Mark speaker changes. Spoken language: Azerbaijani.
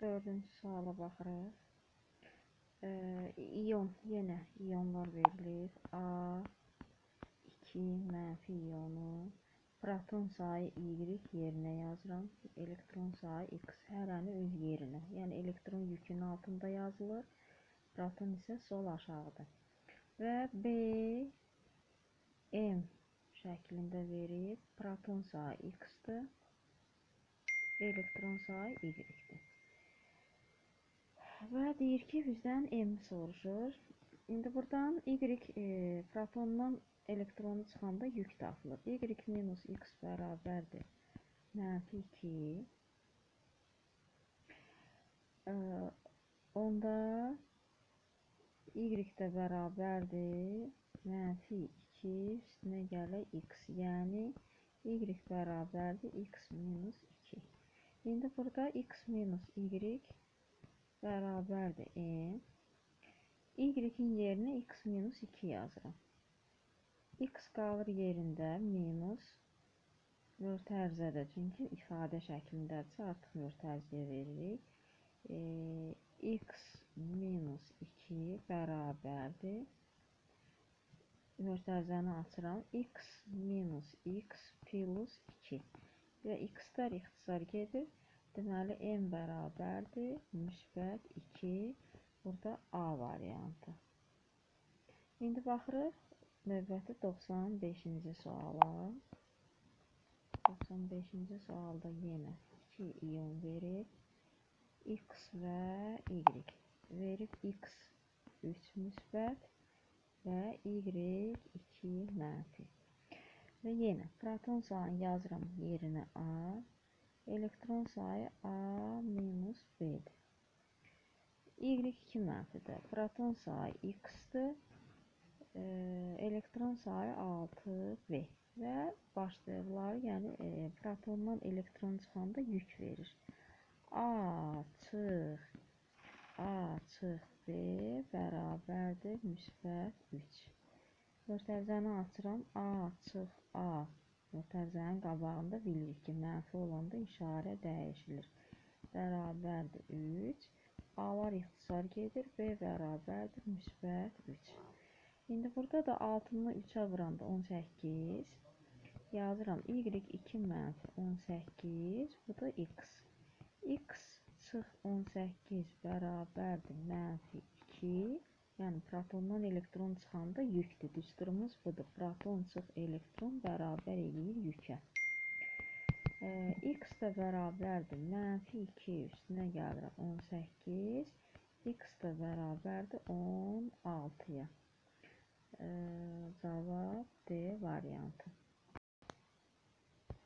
Speaker 1: Dördüncü suala baxırıq. İyon, yenə iyonlar verilir. A, 2 mənfi iyonu, proton sayı Y yerinə yazıram. Elektron sayı X, hərəni öz yerinə. Yəni elektron yükün altında yazılır. Proton isə sol aşağıda. Və B, M şəklində verib. Proton sayı X-dir. Elektron sayı Y-dir. Və deyir ki, bizdən M soruşur. İndi buradan Y protondan elektronu çıxanda yük tapılır. Y minus X bərabərdir. Mənfi 2. Onda Y də bərabərdir. Mənfi 2 üstünə gələ X. Yəni Y bərabərdir X minus 2. İndi burada X minus Y bərabərdir M. Y-in yerinə X minus 2 yazıram. X qalır yerində minus mötərizədə. Çünki ifadə şəklindədirsə artıq mötərizəyə veririk. X minus 2 bərabərdir. Mötərizəni açıram. X minus X plus 2. Və X-lər ixtisar gedir. Deməli, M bərabərdir. Müsbət 2. Burada A variantı. İndi baxırıq növbəti 95-ci suala. 95-ci sualda yenə 2 iyon verir. X və Y. Verib X 3 müsbət və Y 2 mənfi. Və yenə proton sayını yazıram yerinə A. Elektron sayı A minus B'dir. Y2 mənfidir. Proton sayı X-dir. Elektron sayı 6B. Və başlayıqları, yəni protondan elektron çıxanda yük verir. A çıx B bərabərdir müsbət 3. Mötərizəni açıram. A çıx A. Mötərizənin qabağında bilirik ki, mənfi olanda işarə dəyişilir. Bərabərdir 3. A-lar ixtisar gedir. B bərabərdir müsbət 3. İndi burada da 6-nı 3-ə vuranda 18. Yazıram. Y2 mənfi 18. Bu da X. X çıx 18 bərabərdir mənfi 2. Yəni protondan elektron çıxanda yükdür. Düsturumuz budur. Proton çıx elektron bərabər eləyir yükə. X də bərabərdir mənfi 2 üstünə gəlirəm 18. X də bərabərdir 16-ya. Cavab D variantı.